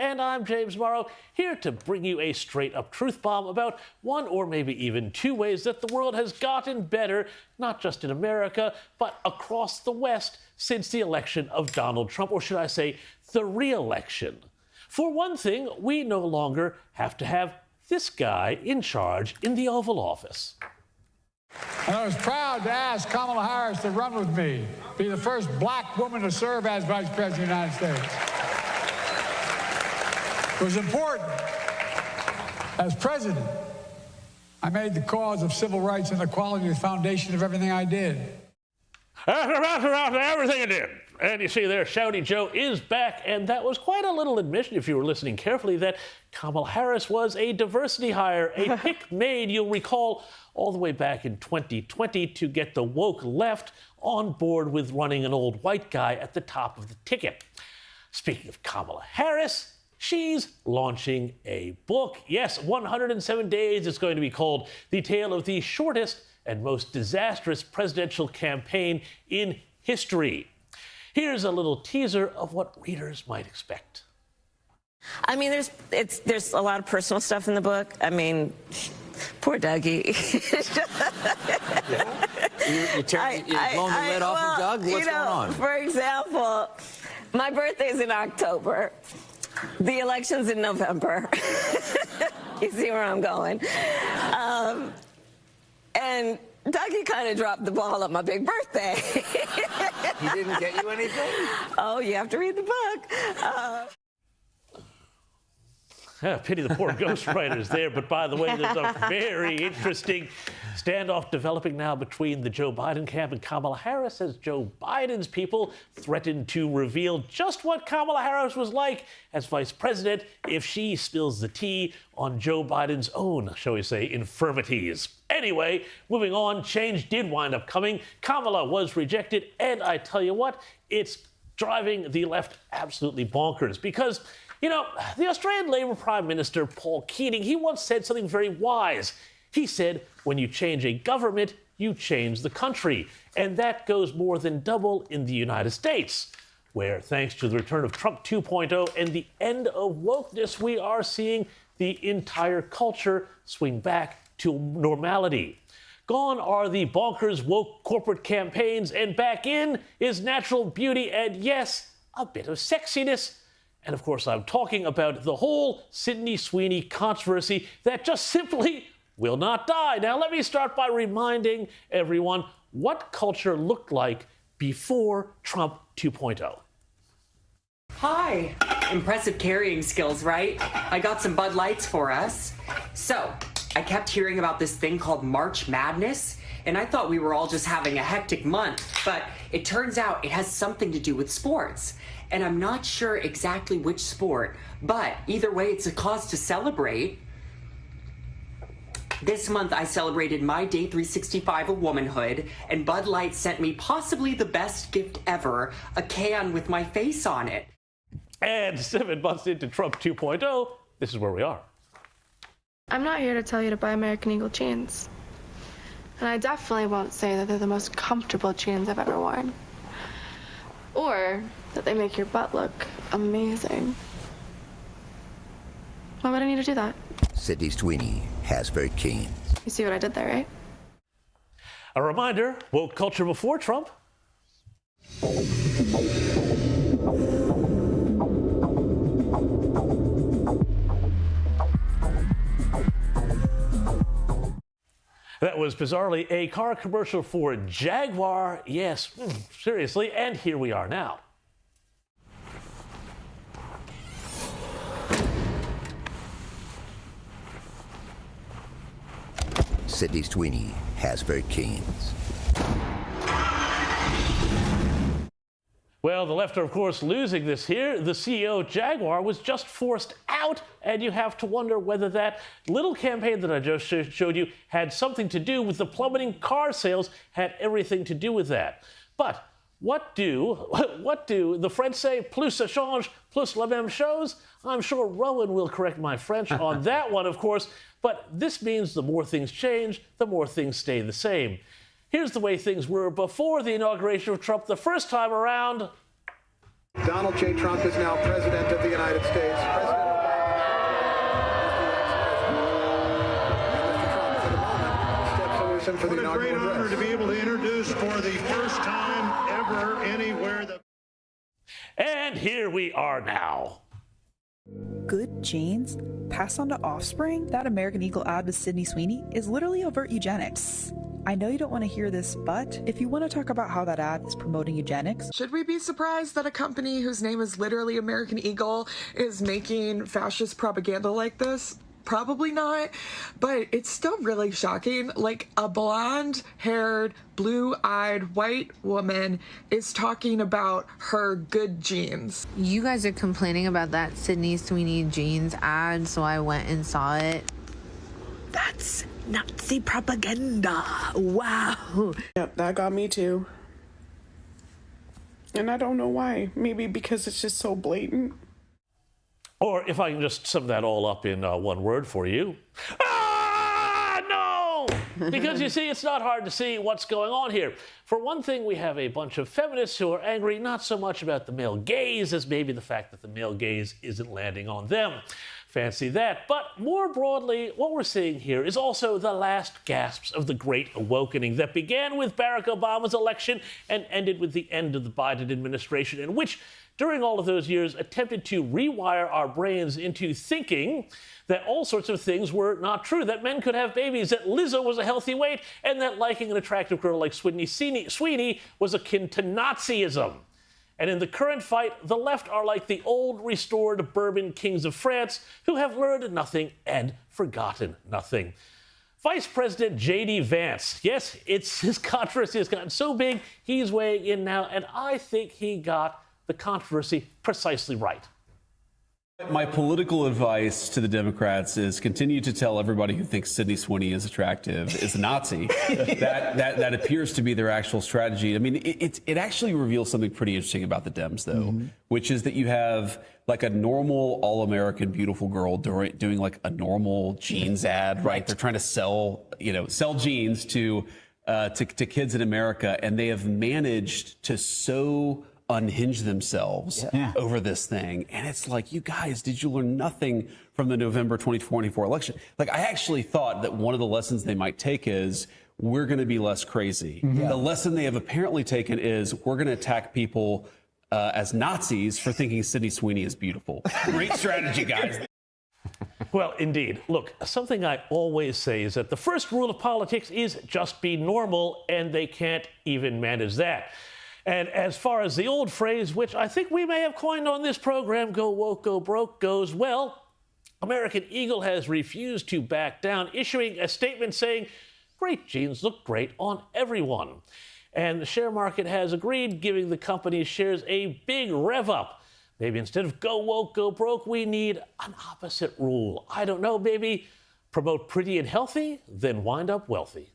and I'm James Morrow, here to bring you a straight-up truth bomb about one or maybe even two ways that the world has gotten better, not just in America, but across the West since the election of Donald Trump, or should I say, the re-election. For one thing, we no longer have to have this guy in charge in the Oval Office. And I was proud to ask Kamala Harris to run with me, be the first black woman to serve as Vice President of the United States. It was important. As president, I made the cause of civil rights and equality the foundation of everything I did. Everything I did. And you see there, Shouty Joe is back, and that was quite a little admission, if you were listening carefully, that Kamala Harris was a diversity hire, a pick made, you'll recall, all the way back in 2020 to get the woke left on board with running an old white guy at the top of the ticket. Speaking of Kamala Harris, she's launching a book. Yes, 107 days. It's going to be called The Tale of the Shortest and Most Disastrous Presidential Campaign in History. Here's a little teaser of what readers might expect. I mean, there's a lot of personal stuff in the book. I mean, poor Dougie. You're blowing the lid off of Doug? What's going on? For example, my birthday's in October. The election's in November. You see where I'm going. And Dougie kind of dropped the ball on my big birthday. He didn't get you anything? Oh, you have to read the book. Pity the poor ghostwriters there. But by the way, there's a very interesting standoff developing now between the Joe Biden camp and Kamala Harris as Joe Biden's people threaten to reveal just what Kamala Harris was like as vice president if she spills the tea on Joe Biden's own, shall we say, infirmities. Anyway, moving on, change did wind up coming. Kamala was rejected, and I tell you what, it's driving the left absolutely bonkers because, you know, the Australian Labor Prime Minister, Paul Keating, he once said something very wise. He said, when you change a government, you change the country. And that goes more than double in the United States, where thanks to the return of Trump 2.0 and the end of wokeness, we are seeing the entire culture swing back to normality. Gone are the bonkers woke corporate campaigns, and back in is natural beauty and, yes, a bit of sexiness. And of course, I'm talking about the whole Sydney Sweeney controversy that just simply will not die. Now, let me start by reminding everyone what culture looked like before Trump 2.0. Hi. Impressive carrying skills, right? I got some Bud Lights for us. So, I kept hearing about this thing called March Madness, and I thought we were all just having a hectic month, but it turns out it has something to do with sports. And I'm not sure exactly which sport, but either way, it's a cause to celebrate. This month, I celebrated my day 365 of womanhood, and Bud Light sent me possibly the best gift ever, a can with my face on it. And 7 months into Trump 2.0, this is where we are. I'm not here to tell you to buy American Eagle jeans. And I definitely won't say that they're the most comfortable jeans I've ever worn. Or that they make your butt look amazing. Why would I need to do that? Sydney Sweeney has very keen. You see what I did there, right? A reminder, woke culture before Trump. That was bizarrely a car commercial for Jaguar. Yes, seriously, and here we are now. Sydney Sweeney has very keen. Well, the left are, of course, losing this here. The CEO of Jaguar was just forced out, and you have to wonder whether that little campaign that I just showed you had something to do with the plummeting car sales, had everything to do with that. But what do the French say, plus ça change, plus la même chose? I'm sure Rowan will correct my French on that one, of course, but this means the more things change, the more things stay the same. Here's the way things were before the inauguration of Trump the first time around. Donald J. Trump is now President of the United States. him for the inaugural address. What a great honor to be able to introduce for the first time ever anywhere the... And here we are now. Good genes passed on to offspring? That American Eagle ad with Sydney Sweeney is literally overt eugenics. I know you don't want to hear this, but if you want to talk about how that ad is promoting eugenics... Should we be surprised that a company whose name is literally American Eagle is making fascist propaganda like this? Probably not, but it's still really shocking. Like, a blonde-haired, blue-eyed white woman is talking about her good genes. You guys are complaining about that Sydney Sweeney jeans ad, so I went and saw it. That's Nazi propaganda. Wow. Yep, that got me too. And I don't know why. Maybe because it's just so blatant. Or if I can just sum that all up in one word for you. No! Because you see, it's not hard to see what's going on here. For one thing, we have a bunch of feminists who are angry not so much about the male gaze as maybe the fact that the male gaze isn't landing on them. Fancy that. But more broadly, what we're seeing here is also the last gasps of the Great Awokening that began with Barack Obama's election and ended with the end of the Biden administration, in which, during all of those years, attempted to rewire our brains into thinking that all sorts of things were not true, that men could have babies, that Lizzo was a healthy weight, and that liking an attractive girl like Sydney Sweeney was akin to Nazism. And in the current fight, the left are like the old restored Bourbon kings of France who have learned nothing and forgotten nothing. Vice President J.D. Vance, yes, his controversy has gotten so big, he's weighing in now, and I think he got the controversy precisely right. My political advice to the Democrats is continue to tell everybody who thinks Sydney Sweeney is attractive is a Nazi. that appears to be their actual strategy. I mean, it actually reveals something pretty interesting about the Dems, though, which is that you have like a normal all-American beautiful girl doing like a normal jeans ad, right? They're trying to sell jeans to kids in America, and they have managed to so unhinge themselves over this thing. And it's like, you guys, did you learn nothing from the November 2024 election? Like, I actually thought that one of the lessons they might take is we're going to be less crazy. The lesson they have apparently taken is we're going to attack people as Nazis for thinking Sydney Sweeney is beautiful. Great strategy, guys. Well, indeed. Look, something I always say is that the first rule of politics is just be normal, and they can't even manage that. And as far as the old phrase, which I think we may have coined on this program, go woke, go broke, goes, well, American Eagle has refused to back down, issuing a statement saying, great jeans look great on everyone. And the share market has agreed, giving the company's shares a big rev up. Maybe instead of go woke, go broke, we need an opposite rule. I don't know, maybe promote pretty and healthy, then wind up wealthy.